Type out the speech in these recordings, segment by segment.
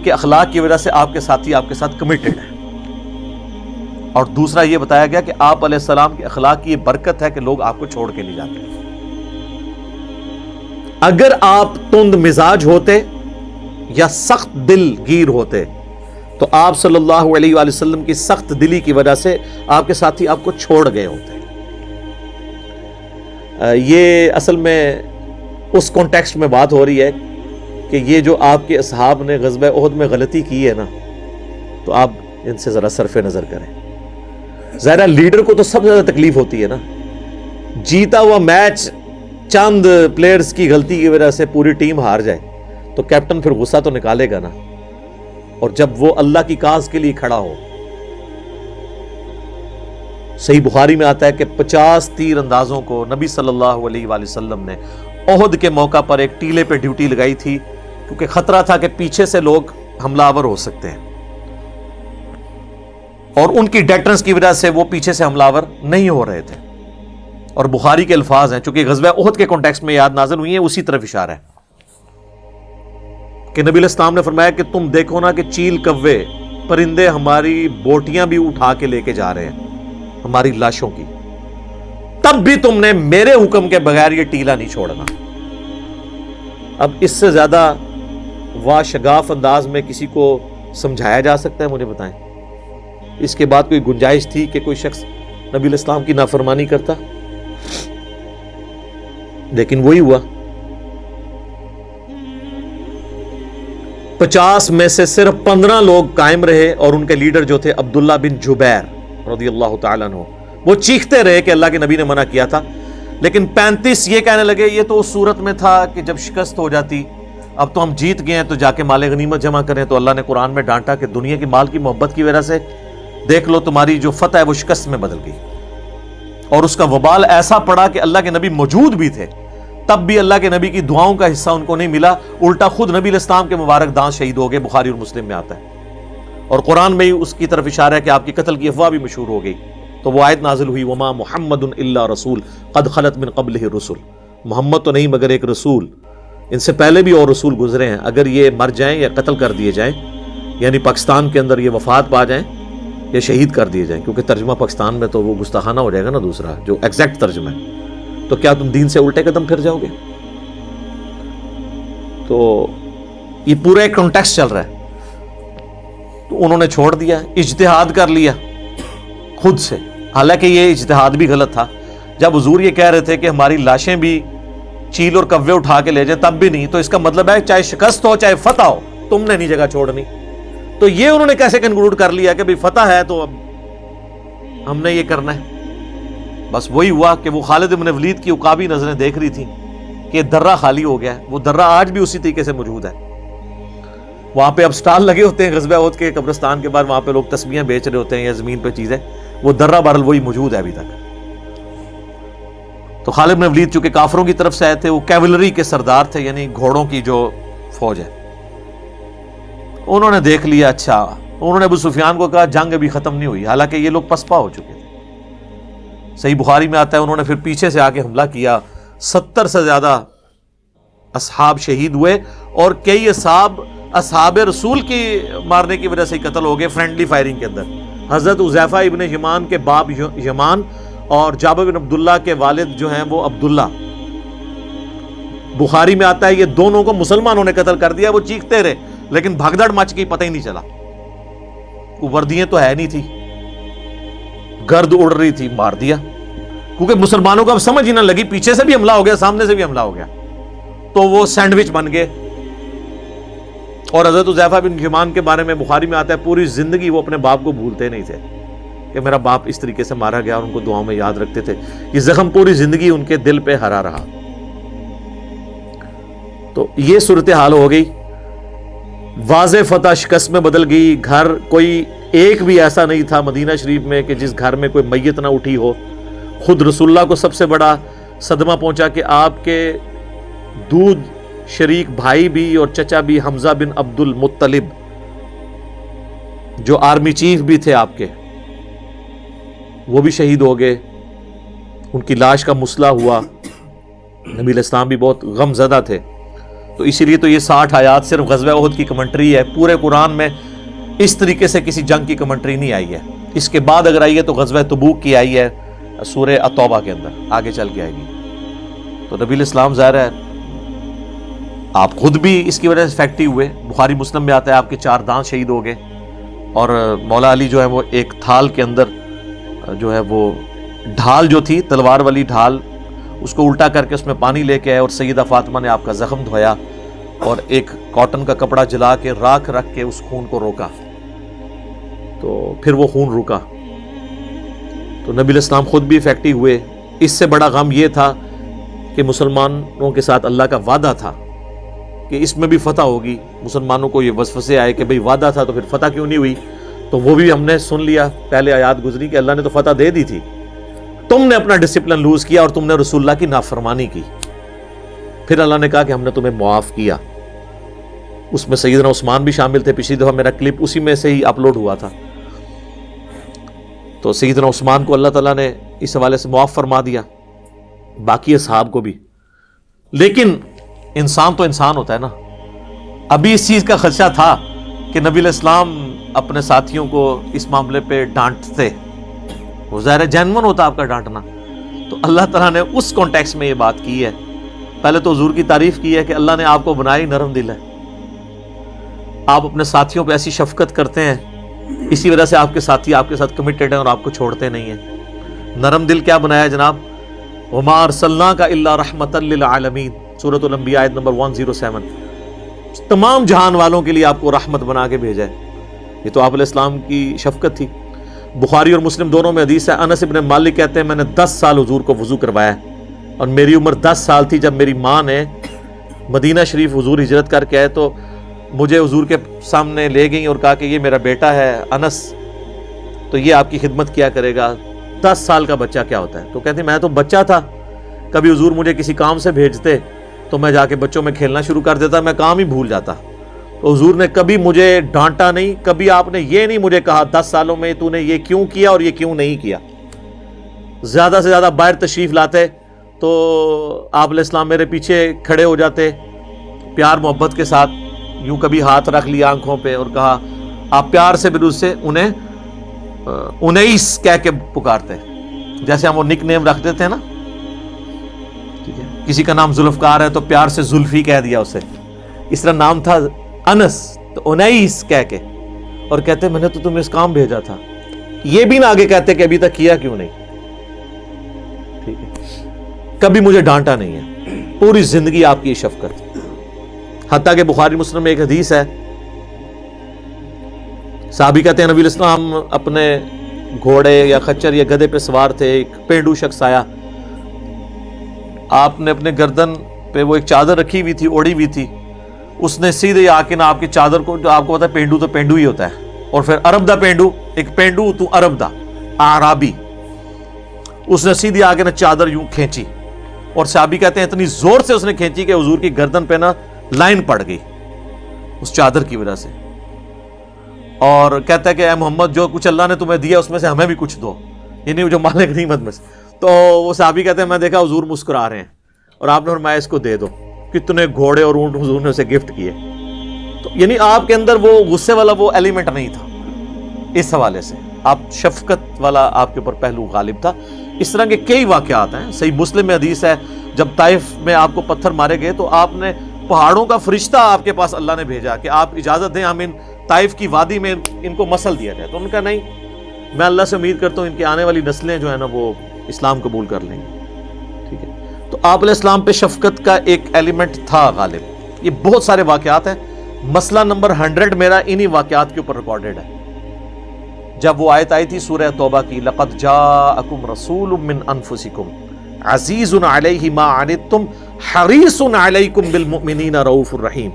کہ اخلاق کی وجہ سے آپ کے ساتھی آپ کے ساتھ کمیٹڈ ہے، اور دوسرا یہ بتایا گیا کہ آپ علیہ السلام کے اخلاق کی یہ برکت ہے کہ لوگ آپ کو چھوڑ کے نہیں جاتے۔ اگر آپ تند مزاج ہوتے یا سخت دل گیر ہوتے تو آپ صلی اللہ علیہ وآلہ وسلم کی سخت دلی کی وجہ سے آپ کے ساتھی آپ کو چھوڑ گئے ہوتے۔ یہ اصل میں اس کانٹیکسٹ میں بات ہو رہی ہے کہ یہ جو آپ کے اصحاب نے غزوہ احد میں غلطی کی ہے نا، تو آپ ان سے ذرا صرف نظر کریں۔ ظاہرہ لیڈر کو تو سب سے زیادہ تکلیف ہوتی ہے نا، جیتا ہوا میچ چند پلیئرز کی غلطی کی وجہ سے پوری ٹیم ہار جائے تو کیپٹن پھر غصہ تو نکالے گا نا، اور جب وہ اللہ کی کاز کے لیے کھڑا ہو۔ صحیح بخاری میں آتا ہے کہ 50 تیر اندازوں کو نبی صلی اللہ علیہ وآلہ وسلم نے احد کے موقع پر ایک ٹیلے پہ ڈیوٹی لگائی تھی، کیونکہ خطرہ تھا کہ پیچھے سے لوگ حملہ آور ہو سکتے ہیں، اور ان کی ڈیٹرنس کی وجہ سے وہ پیچھے سے حملہ آور نہیں ہو رہے تھے۔ اور بخاری کے الفاظ ہیں، چونکہ غزوہ احد کے کانٹیکسٹ میں یاد نازل ہوئی ہیں، اسی طرف اشارہ ہے کہ نبی علیہ السلام نے فرمایا کہ تم دیکھو نا کہ چیل کوے پرندے ہماری بوٹیاں بھی اٹھا کے لے کے جا رہے ہیں، ہماری لاشوں کی، تب بھی تم نے میرے حکم کے بغیر یہ ٹیلا نہیں چھوڑنا۔ اب اس سے زیادہ واشگاف انداز میں کسی کو سمجھایا جا سکتا ہے؟ مجھے بتائیں، اس کے بعد کوئی گنجائش تھی کہ کوئی شخص نبی علیہ السلام کی نافرمانی کرتا؟ لیکن وہی ہوا۔ 50 میں سے صرف 15 لوگ قائم رہے، اور ان کے لیڈر جو تھے عبداللہ بن جبیر رضی اللہ تعالیٰ عنہ، وہ چیختے رہے کہ اللہ کے نبی نے منع کیا تھا، لیکن 35 یہ کہنے لگے یہ تو اس صورت میں تھا کہ جب شکست ہو جاتی، اب تو ہم جیت گئے ہیں تو جا کے مال غنیمت جمع کریں۔ تو اللہ نے قرآن میں ڈانٹا کہ دنیا کی مال کی محبت کی وجہ سے دیکھ لو تمہاری جو فتح ہے وہ شکست میں بدل گئی، اور اس کا وبال ایسا پڑا کہ اللہ کے نبی موجود بھی تھے تب بھی اللہ کے نبی کی دعاؤں کا حصہ ان کو نہیں ملا، الٹا خود نبی علیہ السلام کے مبارک دانت شہید ہو گئے۔ بخاری اور مسلم میں آتا ہے، اور قرآن میں ہی اس کی طرف اشارہ ہے کہ آپ کی قتل کی افواہ بھی مشہور ہو گئی، تو وہ آیت نازل ہوئی وما محمد الا رسول قد خلت من قبلہ الرسل، محمد تو نہیں مگر ایک رسول، ان سے پہلے بھی اور رسول گزرے ہیں، اگر یہ مر جائیں یا قتل کر دیے جائیں، یعنی پاکستان کے اندر یہ وفات پا جائیں یا شہید کر دیے جائیں، کیونکہ ترجمہ پاکستان میں تو وہ گستاخانہ ہو جائے گا نا دوسرا جو ایگزیکٹ ترجمہ ہے، تو کیا تم دین سے الٹے قدم پھر جاؤ گے؟ تو یہ پورا ایک کانٹیکسٹ چل رہا ہے۔ تو انہوں نے چھوڑ دیا، اجتہاد کر لیا خود سے، حالانکہ یہ اجتہاد بھی غلط تھا۔ جب حضور یہ کہہ رہے تھے کہ ہماری لاشیں بھی چیل اور کوے اٹھا کے لے جائیں تب بھی نہیں، تو اس کا مطلب ہے چاہے شکست ہو چاہے فتح ہو تم نے نہیں جگہ چھوڑنی۔ تو یہ انہوں نے کیسے کنکلوڈ کر لیا کہ بھئی فتح ہے تو اب ہم نے یہ کرنا ہے؟ بس وہی ہوا کہ وہ خالد بن ولید کی عقابی نظریں دیکھ رہی تھیں کہ درہ خالی ہو گیا ہے، وہ درہ آج بھی اسی طریقے سے موجود ہے، وہاں پہ اب سٹال لگے ہوتے ہیں غزوہ احد کے قبرستان کے بعد، وہاں پہ لوگ تسبیحیں بیچ رہے ہوتے ہیں یا زمین پہ چیزیں، وہ درہ بہرحال وہی موجود ہے ابھی تک۔ تو خالد بن ولید چونکہ کافروں کی طرف سے آئے تھے، وہ کیولری کے سردار تھے، یعنی گھوڑوں کی جو فوج ہے، انہوں نے دیکھ لیا، اچھا، انہوں نے ابو سفیان کو کہا جنگ ابھی ختم نہیں ہوئی، حالانکہ یہ لوگ پسپا ہو چکے تھے۔ صحیح بخاری میں آتا ہے انہوں نے پھر پیچھے سے آ کے حملہ کیا، 70 سے زیادہ اصحاب شہید ہوئے، اور کئی اصحاب رسول کی مارنے کی وجہ سے ہی قتل ہو گئے فرینڈلی فائرنگ کے اندر۔ حضرت حذیفہ ابن یمان کے باپ یمان اور جابر بن عبداللہ کے والد جو ہیں وہ عبداللہ، بخاری میں آتا ہے یہ دونوں کو مسلمانوں نے قتل کر دیا، وہ چیختے رہے لیکن بھگدڑ مچ گئی، پتہ ہی نہیں چلا، وردیاں تو ہے نہیں تھی، گرد اڑ رہی تھی، مار دیا، کیونکہ مسلمانوں کو اب سمجھ ہی نہ لگی، پیچھے سے بھی حملہ ہو گیا سامنے سے بھی حملہ ہو گیا، تو وہ سینڈوچ بن گئے۔ اور حضرت حذیفہ بن یمان کے بارے میں بخاری میں آتا ہے پوری زندگی وہ اپنے باپ کو بھولتے نہیں تھے کہ میرا باپ اس طریقے سے مارا گیا، اور ان کو دعاؤں میں یاد رکھتے تھے، یہ زخم پوری زندگی ان کے دل پہ ہرا رہا۔ تو یہ صورتحال ہو گئی، واضح فتح شکست میں بدل گئی۔ گھر کوئی ایک بھی ایسا نہیں تھا مدینہ شریف میں کہ جس گھر میں کوئی میت نہ اٹھی ہو۔ خود رسول اللہ کو سب سے بڑا صدمہ پہنچا کہ آپ کے دودھ شریک بھائی بھی اور چچا بھی حمزہ بن عبد المطلب جو آرمی چیف بھی تھے آپ کے، وہ بھی شہید ہو گئے، ان کی لاش کا مسئلہ ہوا، نبی علیہ السلام بھی بہت غم زدہ تھے۔ تو اسی لیے تو یہ 60 آیات صرف غزوہ احد کی کمنٹری ہے. پورے قرآن میں اس طریقے سے کسی جنگ کی کمنٹری نہیں آئی ہے. اس کے بعد اگر آئی ہے تو غزوہ تبوک کی آئی ہے سورہ التوبہ کے اندر, آگے چل کے آئے گی. تو نبی الاسلام ظاہر ہے آپ خود بھی اس کی وجہ سے افیکٹو ہوئے. بخاری مسلم میں آتا ہے آپ کے 4 دانت شہید ہو گئے, اور مولا علی جو ہے وہ ایک تھال کے اندر جو ہے وہ ڈھال جو تھی, تلوار والی ڈھال, اس کو الٹا کر کے اس میں پانی لے کے آئے, اور سیدہ فاطمہ نے آپ کا زخم دھویا اور ایک کاٹن کا کپڑا جلا کے راکھ رکھ کے اس خون کو روکا, تو پھر وہ خون رکا. تو نبی الاسلام خود بھی افیکٹو ہوئے. اس سے بڑا غم یہ تھا کہ مسلمانوں کے ساتھ اللہ کا وعدہ تھا کہ اس میں بھی فتح ہوگی. مسلمانوں کو یہ وسوسے آئے کہ بھئی وعدہ تھا تو پھر فتح کیوں نہیں ہوئی. تو وہ بھی ہم نے سن لیا, پہلے آیات گزری کہ اللہ نے تو فتح دے دی تھی, تم نے اپنا ڈسپلن لوز کیا اور تم نے رسول اللہ کی نافرمانی کی. پھر اللہ نے کہا کہ ہم نے تمہیں معاف کیا. اس میں سیدنا عثمان بھی شامل تھے. پچھلی دفعہ میرا کلپ اسی میں سے ہی اپلوڈ ہوا تھا. تو سیدنا عثمان کو اللہ تعالیٰ نے اس حوالے سے معاف فرما دیا, باقی اصحاب کو بھی. لیکن انسان تو انسان ہوتا ہے نا. ابھی اس چیز کا خدشہ تھا کہ نبی علیہ السلام اپنے ساتھیوں کو اس معاملے پہ ڈانٹتے. وہ ظاہر جینون ہوتا آپ کا ڈانٹنا. تو اللہ تعالیٰ نے اس کانٹیکس میں یہ بات کی ہے. پہلے تو حضور کی تعریف کی ہے کہ اللہ نے آپ کو بنائی نرم دل ہے, آپ اپنے ساتھیوں پہ ایسی شفقت کرتے ہیں, اسی وجہ سے آپ کے ساتھی آپ کے ساتھ کمیٹڈ ہیں اور آپ کو چھوڑتے نہیں ہیں. نرم دل کیا بنایا جناب, وما ارسلناک الا رحمۃ للعالمین, سورۃ الانبیاء آیت نمبر 107. تمام جہان والوں کے لیے آپ کو رحمت بنا کے بھیجا ہے. یہ تو آپ علیہ السلام کی شفقت تھی. بخاری اور مسلم دونوں میں حدیث ہے, انس ابن مالک کہتے ہیں میں نے 10 سال حضور کو وضو کروایا, اور میری عمر 10 سال تھی جب میری ماں نے مدینہ شریف حضور ہجرت کر کے آئے تو مجھے حضور کے سامنے لے گئیں اور کہا کہ یہ میرا بیٹا ہے انس, تو یہ آپ کی خدمت کیا کرے گا. 10 سال کا بچہ کیا ہوتا ہے. تو کہتی میں تو بچہ تھا, کبھی حضور مجھے کسی کام سے بھیجتے تو میں جا کے بچوں میں کھیلنا شروع کر دیتا, میں کام ہی بھول جاتا. تو حضور نے کبھی مجھے ڈانٹا نہیں, کبھی آپ نے یہ نہیں مجھے کہا 10 سالوں میں تو نے یہ کیوں کیا اور یہ کیوں نہیں کیا. زیادہ سے زیادہ باہر تشریف لاتے تو آپ علیہ السلام میرے پیچھے کھڑے ہو جاتے پیار محبت کے ساتھ, یوں کبھی ہاتھ رکھ لیا آنکھوں پہ اور کہا, آپ پیار سے بھی اس سے انہیں انیس کہہ کے پکارتے, جیسے ہم وہ نک نیم رکھ دیتے ہیں نا. ٹھیک ہے, کسی کا نام ذوالفقار ہے تو پیار سے زلفی کہہ دیا اسے, اس طرح نام تھا انس تو انیس کہہ کے, اور کہتے میں نے تو تمہیں اس کام بھیجا تھا. یہ بھی نہ آگے کہتے کہ ابھی تک کیا کیوں نہیں. ٹھیک ہے, کبھی مجھے ڈانٹا نہیں ہے, پوری زندگی آپ کی شفقت. حتیٰ کہ بخاری مسلم میں ایک حدیث ہے, صحابی کہتے ہیں نبی علیہ السلام اپنے گھوڑے یا خچر یا گدھے پہ سوار تھے, ایک پینڈو شخص آیا, آپ نے اپنے گردن پہ وہ ایک چادر رکھی ہوئی تھی, اوڑی ہوئی تھی, اس نے سیدھے آ کے نا آپ کی چادر کو, جو آپ کو پتا ہے پینڈو تو پینڈو ہی ہوتا ہے, اور پھر عرب دا پینڈو, ایک پینڈو تو عرب دا اعرابی, اس نے سیدھی آ کے نا چادر یوں کھینچی, اور صحابی کہتے ہیں اتنی زور سے اس نے کھینچی کہ حضور کی گردن پہ نا لائن پڑ گئی اس چادر کی وجہ سے. اور کہتا ہے کہ اے محمد جو کچھ اللہ نے تمہیں دیا اس میں سے ہمیں بھی کچھ دو, یعنی جو مالک غنیمت میں سے. تو وہ صحابی کہتے ہیں میں دیکھا حضور مسکرا رہے ہیں اور آپ نے فرمایا اس کو دے دو. کتنے گھوڑے اور اونٹ حضور نے اسے گفٹ کیے. تو یعنی آپ کے اندر وہ غصے والا وہ ایلیمنٹ نہیں تھا. اس حوالے سے آپ شفقت والا آپ کے اوپر پہلو غالب تھا. اس طرح کے کئی واقعات ہیں. صحیح مسلم میں حدیث ہے جب طائف میں آپ کو پتھر مارے گئے تو آپ نے پہاڑوں کا فرشتہ آپ کے پاس اللہ نے بھیجا کہ آپ اجازت دیں ہم ان طائف کی وادی میں ان کو مسل دیا جائے. تو ان کا نہیں, میں اللہ سے امید کرتا ہوں ان کی آنے والی نسلیں جو ہے نا وہ اسلام قبول کر لیں گے. ٹھیک ہے, تو آپ علیہ السلام پہ شفقت کا ایک ایلیمنٹ تھا غالب. یہ بہت سارے واقعات ہیں. مسئلہ نمبر 100 میرا انہی واقعات کے اوپر ریکارڈڈ ہے. جب وہ آیت آئی تھی سورہ توبہ کی, لقد جاءکم رسول من انفسکم عزیز علیہ ما عنتم حریص علیکم بالمؤمنین رؤوف الرحیم.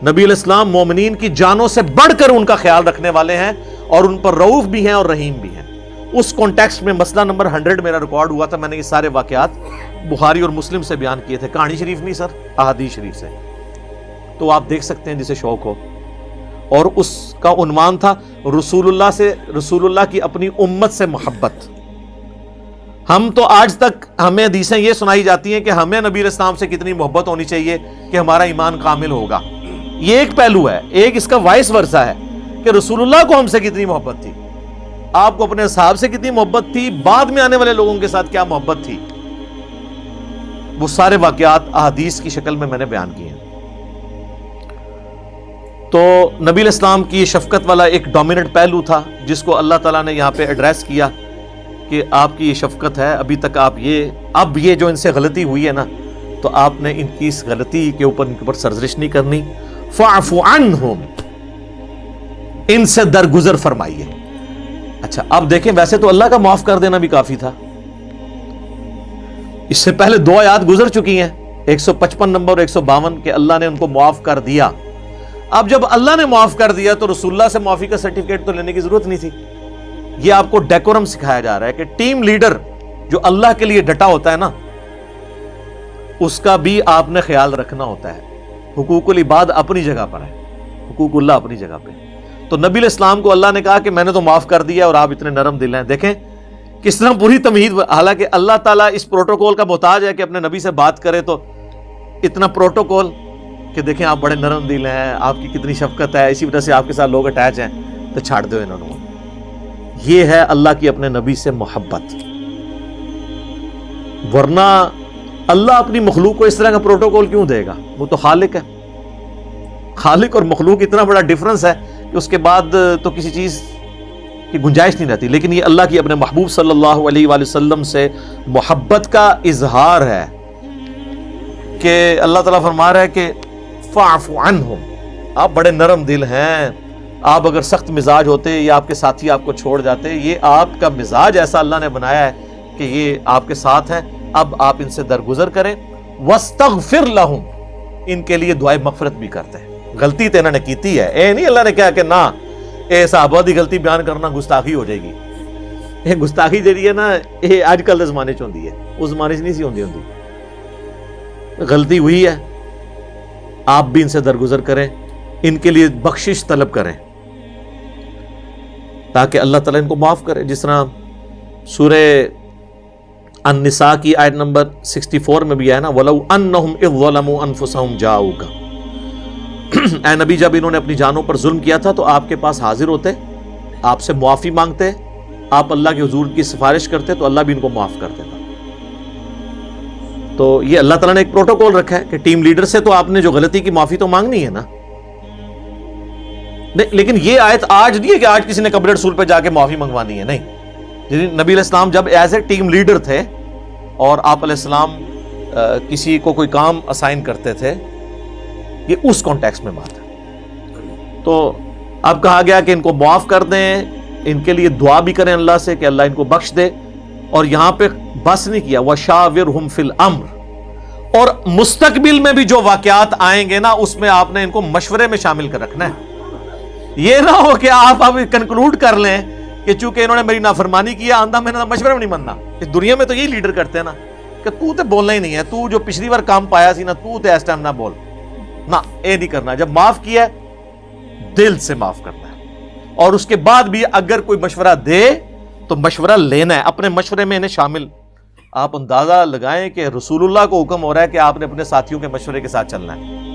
نبی علیہ السلام مومنین کی جانوں سے بڑھ کر ان کا خیال رکھنے والے ہیں اور ان پر رؤوف بھی ہیں اور رحیم بھی ہیں. اس کانٹیکسٹ میں مسئلہ نمبر 100 میرا ریکارڈ ہوا تھا. میں نے یہ سارے واقعات بخاری اور مسلم سے بیان کیے تھے, کہانی شریف نہیں سر, احادیث شریف سے. تو آپ دیکھ سکتے ہیں جسے شوق ہو. اور اس کا عنوان تھا رسول اللہ کی اپنی امت سے محبت. ہم تو آج تک ہمیں حدیثیں یہ سنائی جاتی ہیں کہ ہمیں نبی علیہ السلام سے کتنی محبت ہونی چاہیے کہ ہمارا ایمان کامل ہوگا. یہ ایک پہلو ہے. ایک اس کا وائس ورثہ ہے کہ رسول اللہ کو ہم سے کتنی محبت تھی, آپ کو اپنے صحابہ سے کتنی محبت تھی, بعد میں آنے والے لوگوں کے ساتھ کیا محبت تھی. وہ سارے واقعات احادیث کی شکل میں میں نے بیان کیے ہیں. تو نبی علیہ السلام کی شفقت والا ایک ڈومیننٹ پہلو تھا جس کو اللہ تعالیٰ نے یہاں پہ ایڈریس کیا کہ آپ کی یہ شفقت ہے, ابھی تک آپ اب یہ جو ان سے غلطی ہوئی ہے نا, تو آپ نے ان کی اس غلطی کے اوپر سرزنش نہیں کرنی. فاعف عنہم, ان سے درگزر فرمائیے. اچھا اب دیکھیں, ویسے تو اللہ کا معاف کر دینا بھی کافی تھا. اس سے پہلے 2 آیات گزر چکی ہیں, 155 نمبر اور 152, کہ اللہ نے ان کو معاف کر دیا. اب جب اللہ نے معاف کر دیا تو رسول اللہ سے معافی کا سرٹیفکیٹ تو لینے کی ضرورت نہیں تھی. یہ آپ کو ڈیکورم سکھایا جا رہا ہے کہ ٹیم لیڈر جو اللہ کے لیے ڈٹا ہوتا ہے نا, اس کا بھی آپ نے خیال رکھنا ہوتا ہے. حقوق العباد اپنی جگہ پر ہے, حقوق اللہ اپنی جگہ پہ. تو نبی علیہ السلام کو اللہ نے کہا کہ میں نے تو معاف کر دیا اور آپ اتنے نرم دل ہیں. دیکھیں کس طرح پوری تمہید, حالانکہ اللہ تعالیٰ اس پروٹوکول کا محتاج ہے کہ اپنے نبی سے بات کرے, تو اتنا پروٹوکول کہ دیکھیں آپ بڑے نرم دل ہیں, آپ کی کتنی شفقت ہے, اسی وجہ سے آپ کے ساتھ لوگ اٹیچ ہیں, تو چھاڑ دو انہوں نے. یہ ہے اللہ کی اپنے نبی سے محبت. ورنہ اللہ اپنی مخلوق کو اس طرح کا پروٹوکول کیوں دے گا؟ وہ تو خالق ہے. خالق اور مخلوق اتنا بڑا ڈفرنس ہے کہ اس کے بعد تو کسی چیز کی گنجائش نہیں رہتی. لیکن یہ اللہ کی اپنے محبوب صلی اللہ علیہ وآلہ وسلم سے محبت کا اظہار ہے کہ اللہ تعالیٰ فرما رہا ہے کہ فاعف عنہم, آپ بڑے نرم دل ہیں. آپ اگر سخت مزاج ہوتے یا آپ کے ساتھی آپ کو چھوڑ جاتے, یہ آپ کا مزاج ایسا اللہ نے بنایا ہے کہ یہ آپ کے ساتھ ہیں. اب آپ ان سے درگزر کریں. واستغفر لہم, ان کے لیے دعائے مغفرت بھی کرتے ہیں. غلطی تو انہوں نے کیتی ہے, اے نہیں اللہ نے کہا کہ نہ اے صحابہ دی غلطی بیان کرنا گستاخی ہو جائے گی. یہ گستاخی جڑی ہے نا, یہ آج کل دے زمانے چ ہوندی ہے, اس زمانے چ نہیں سی ہوندی. غلطی ہوئی ہے, آپ بھی ان سے درگزر کریں, ان کے لیے بخشش طلب کریں تاکہ اللہ تعالیٰ ان کو معاف کرے. جس طرح سورہ النساء کی آیت نمبر 64 میں بھی ہے نا, وَلَوْ أَنَّهُمْ إِذْ ظَلَمُوا أَنفُسَهُمْ جَاءُوكَ. اے نبی جب انہوں نے اپنی جانوں پر ظلم کیا تھا تو آپ کے پاس حاضر ہوتے, آپ سے معافی مانگتے, آپ اللہ کے حضور کی سفارش کرتے, تو اللہ بھی ان کو معاف کر دیتا. تو یہ اللہ تعالیٰ نے ایک پروٹوکول رکھا ہے کہ ٹیم لیڈر سے تو آپ نے جو غلطی کی معافی تو مانگنی ہے نا. لیکن یہ آیت آج نہیں ہے کہ آج کسی نے قبر رسول پہ جا کے معافی منگوانی ہے, نہیں. نبی علیہ السلام جب ایز اے ٹیم لیڈر تھے اور آپ علیہ السلام کسی کو کوئی کام اسائن کرتے تھے, یہ اس کانٹیکس میں بات ہے. تو اب کہا گیا کہ ان کو معاف کر دیں, ان کے لیے دعا بھی کریں اللہ سے کہ اللہ ان کو بخش دے. اور یہاں پہ بس نہیں کیا, وَشَاوِرْهُمْ فِي الْأَمْرِ, اور مستقبل میں بھی جو واقعات آئیں گے نا اس میں آپ نے ان کو مشورے میں شامل کر رکھنا ہے. یہ نہ ہو کہ آپ اب کنکلوڈ کر لیں کہ چونکہ انہوں نے میری نافرمانی کیا, آندہ میں نے مشورے میں نہیں ماننا. اس دنیا میں تو یہی لیڈر کرتے ہیں نا کہ تو تے بولنا ہی نہیں ہے, تو جو پچھلی بار کام پایا سی نا, تو تے اس ٹائم نہ بول نہ, اے نہیں کرنا. جب معاف کیا ہے دل سے معاف کرنا ہے, اور اس کے بعد بھی اگر کوئی مشورہ دے تو مشورہ لینا ہے, اپنے مشورے میں انہیں شامل. آپ اندازہ لگائیں کہ رسول اللہ کو حکم ہو رہا ہے کہ آپ نے اپنے ساتھیوں کے مشورے کے ساتھ چلنا ہے.